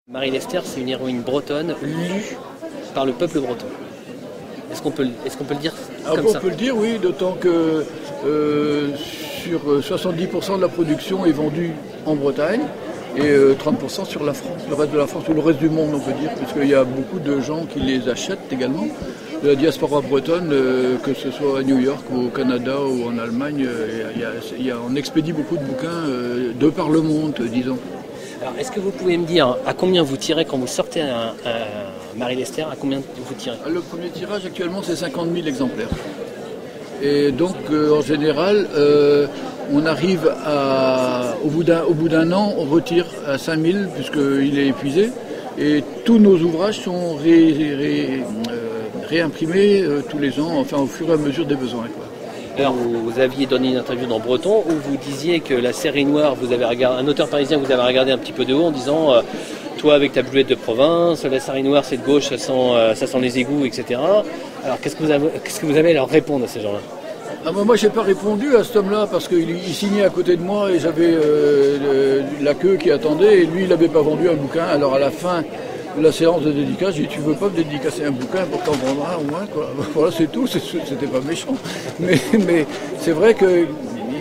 Marie Lester, c'est une héroïne bretonne lue par le peuple breton. Est-ce qu'on peut le dire comme ça? On peut le dire, oui, d'autant que sur 70% de la production est vendue en Bretagne et 30% sur la France, le reste de la France ou le reste du monde, on peut dire, puisqu'il y a beaucoup de gens qui les achètent également. De la diaspora bretonne, que ce soit à New York ou au Canada ou en Allemagne, on expédie beaucoup de bouquins de par le monde, disons. Alors, est-ce que vous pouvez me dire à combien vous tirez quand vous sortez un Marie Lester, à combien vous tirez? Le premier tirage actuellement c'est 50 000 exemplaires. Et donc en général, on arrive au bout d'un an, on retire à 5 000 puisqu'il est épuisé. Et tous nos ouvrages sont réimprimés tous les ans, enfin au fur et à mesure des besoins, quoi. Alors, vous aviez donné une interview dans Breton où vous disiez que la série noire, un auteur parisien vous avez regardé un petit peu de haut en disant toi avec ta boulette de province, la série noire c'est de gauche, ça sent les égouts, etc. Alors qu'est-ce que vous avez à leur répondre à ces gens-là? Moi j'ai pas répondu à cet homme-là parce qu'il signait à côté de moi et j'avais la queue qui attendait et lui il n'avait pas vendu un bouquin. Alors à la fin de la séance de dédicace, j'ai dit tu veux pas me dédicacer un bouquin pour t'en vendre un au moins, quoi. Voilà, c'est tout, c'était pas méchant. Mais c'est vrai qu'ils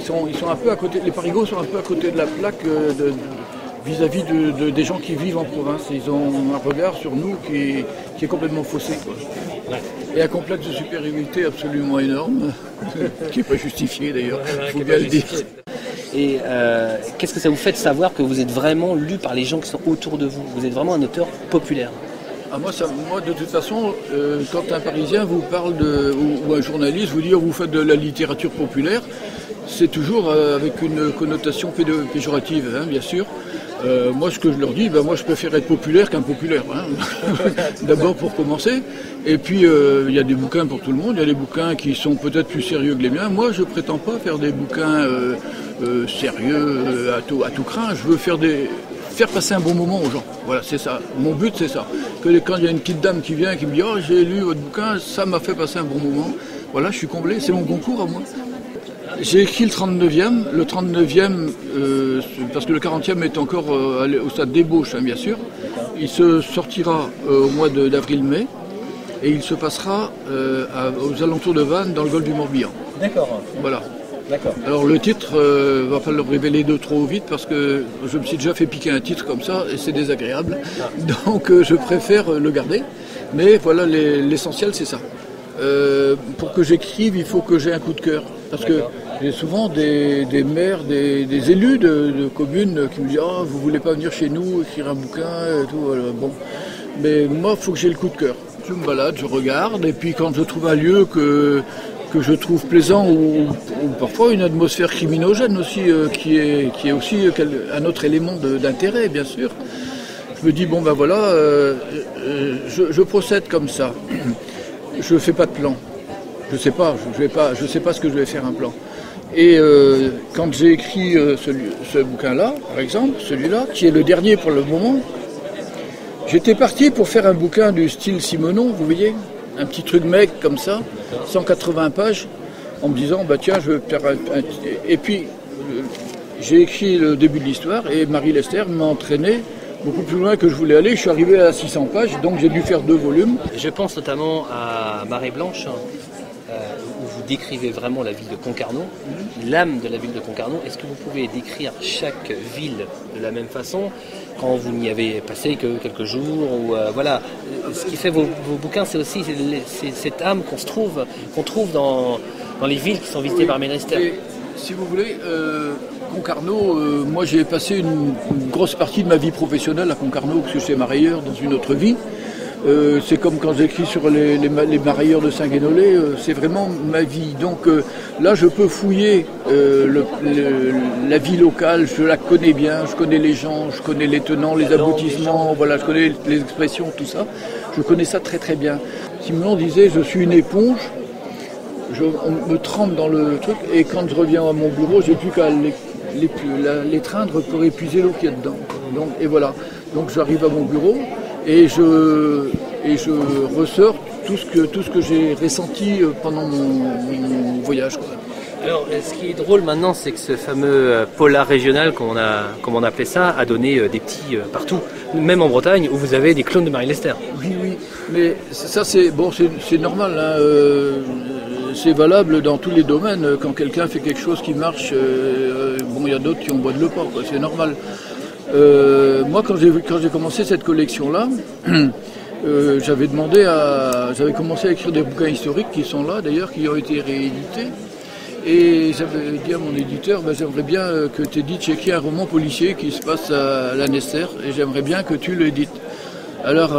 sont un peu à côté, les parigots sont un peu à côté de la plaque vis-à-vis des gens qui vivent en province. Ils ont un regard sur nous qui est complètement faussé, quoi. Et un complexe de supériorité absolument énorme, qui n'est pas justifié d'ailleurs, il faut bien le dire. Et qu'est-ce que ça vous fait de savoir que vous êtes vraiment lu par les gens qui sont autour de vous? Vous êtes vraiment un auteur populaire. Moi, de toute façon, quand un Parisien vous parle ou un journaliste vous dit vous faites de la littérature populaire, c'est toujours avec une connotation péjorative, hein, bien sûr. Moi, ce que je leur dis, moi, je préfère être populaire qu'impopulaire, hein. D'abord pour commencer. Et puis, il y a des bouquins pour tout le monde. Il y a des bouquins qui sont peut-être plus sérieux que les miens. Moi, je prétends pas faire des bouquins sérieux à tout crin. Je veux faire passer un bon moment aux gens. Voilà, c'est ça. Mon but, c'est ça. Que quand il y a une petite dame qui vient et qui me dit « Oh, j'ai lu votre bouquin, ça m'a fait passer un bon moment », voilà, je suis comblé. C'est mon concours à moi. J'ai écrit le 39e. Le 39e, parce que le 40e est encore au stade d'ébauche, hein, bien sûr. Il se sortira au mois d'avril-mai et il se passera aux alentours de Vannes, dans le golfe du Morbihan. D'accord. Voilà. D'accord. Alors le titre, va pas le révéler de trop vite parce que je me suis déjà fait piquer un titre comme ça et c'est désagréable. Donc je préfère le garder. Mais voilà, l'essentiel c'est ça. Pour que j'écrive, il faut que j'ai un coup de cœur. Parce que j'ai souvent des maires, des élus de communes qui me disent « Ah, vous voulez pas venir chez nous, écrire un bouquin et tout. » Bon. Mais moi, il faut que j'ai le coup de cœur. Je me balade, je regarde, et puis quand je trouve un lieu que je trouve plaisant ou parfois une atmosphère criminogène aussi, qui est aussi un autre élément d'intérêt, bien sûr, je me dis, bon ben voilà, je procède comme ça. Je ne fais pas de plan. Je sais pas ce que je vais faire un plan. Et quand j'ai écrit ce bouquin-là, par exemple, celui-là, qui est le dernier pour le moment, j'étais parti pour faire un bouquin du style Simenon, vous voyez, un petit truc mec comme ça, 180 pages, en me disant, tiens, je vais faire Et puis, j'ai écrit le début de l'histoire, et Marie Lester m'a entraîné beaucoup plus loin que je voulais aller. Je suis arrivé à 600 pages, donc j'ai dû faire 2 volumes. Je pense notamment à Marée Blanche, où vous décrivez vraiment la ville de Concarneau, l'âme de la ville de Concarneau. Est-ce que vous pouvez décrire chaque ville de la même façon quand vous n'y avez passé que quelques jours ou voilà. Ce qui fait vos bouquins, c'est aussi cette âme qu'on trouve dans les villes qui sont visitées par Marie Lester. Si vous voulez, Concarneau, moi j'ai passé une grosse partie de ma vie professionnelle à Concarneau, parce que j'étais marailleur dans une autre vie. C'est comme quand j'écris sur les marailleurs de Saint-Guénolé, c'est vraiment ma vie. Donc là, je peux fouiller la vie locale, je la connais bien, je connais les gens, je connais les tenants, les aboutissements, voilà, je connais les expressions, tout ça. Je connais ça très très bien. Simenon disait, je suis une éponge, on me trempe dans le truc, et quand je reviens à mon bureau, j'ai plus qu'à l'étreindre pour épuiser l'eau qu'il y a dedans. Donc, et voilà. Donc j'arrive à mon bureau, et je ressors tout ce que j'ai ressenti pendant mon voyage, quoi. Alors, ce qui est drôle maintenant, c'est que ce fameux polar régional, comme on appelait ça, a donné des petits partout, même en Bretagne, où vous avez des clones de Marie Lester. Oui, mais ça c'est bon, c'est normal. Hein, c'est valable dans tous les domaines. Quand quelqu'un fait quelque chose qui marche, bon, il y a d'autres qui en boivent de le pas, quoi. C'est normal. Moi, quand j'ai commencé cette collection-là, j'avais commencé à écrire des bouquins historiques qui sont là, d'ailleurs, qui ont été réédités. Et j'avais dit à mon éditeur, j'aimerais bien que tu édites écrit un roman policier qui se passe à Lanester, et j'aimerais bien que tu l'édites. Alors,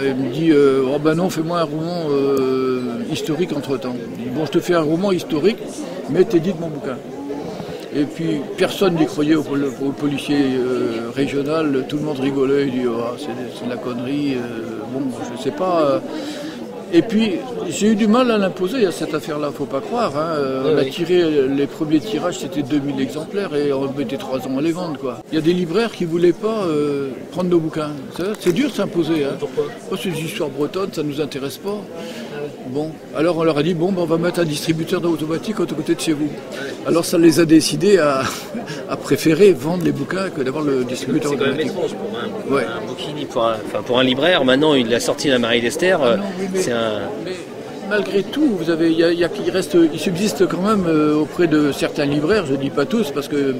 il me dit, non, fais-moi un roman historique entre-temps. Je dis, bon, je te fais un roman historique, mais t'édites mon bouquin. Et puis, personne n'y croyait au policier régional, tout le monde rigolait, il dit, c'est de la connerie, bon, je sais pas... Et puis, j'ai eu du mal à l'imposer à cette affaire-là, faut pas croire. Hein. On a tiré, les premiers tirages, c'était 2000 exemplaires et on mettait 3 ans à les vendre, quoi. Il y a des libraires qui voulaient pas prendre nos bouquins. C'est dur de s'imposer. Hein. Pourquoi ? C'est des histoires bretonnes, ça nous intéresse pas. Bon, alors on leur a dit, on va mettre un distributeur automatique à côté de chez vous. Alors ça les a décidés à préférer vendre les bouquins que d'avoir le distributeur automatique. C'est quand même étrange pour un bouquini, pour un libraire. Maintenant, il a sorti la Marie Lester. Mais malgré tout, il subsiste quand même auprès de certains libraires, je ne dis pas tous, parce que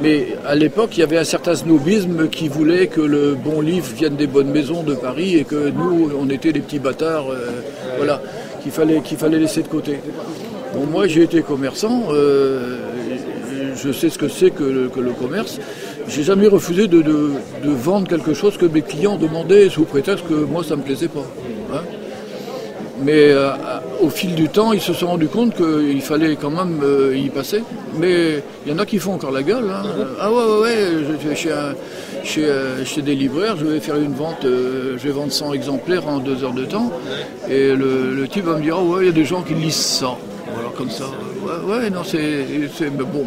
mais à l'époque, il y avait un certain snobisme qui voulait que le bon livre vienne des bonnes maisons de Paris et que nous, on était des petits bâtards, voilà, qu'il fallait laisser de côté. Bon, moi, j'ai été commerçant, je sais ce que c'est que le commerce. J'ai jamais refusé de vendre quelque chose que mes clients demandaient sous prétexte que moi, ça me plaisait pas. Hein. Mais au fil du temps, ils se sont rendus compte qu'il fallait quand même y passer. Mais il y en a qui font encore la gueule. Hein. Ah ouais, chez des libraires, je vais faire une vente, je vais vendre 100 exemplaires en 2 heures de temps. Et le type va me dire, il y a des gens qui lisent ça. Voilà, comme ça. Non, c'est bon.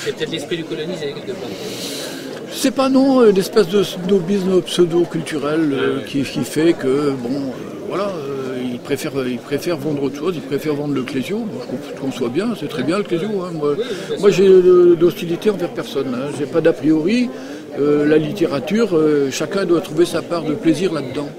C'est peut-être l'esprit du colonisé, quelque part. C'est pas non, une espèce de snobisme pseudo-culturel qui fait que, ils préfèrent vendre autre chose, ils préfèrent vendre le Clésio. Je conçois bien, c'est très bien le Clésio. Hein. Moi j'ai d'hostilité envers personne, hein. J'ai pas d'a priori. La littérature, chacun doit trouver sa part de plaisir là-dedans.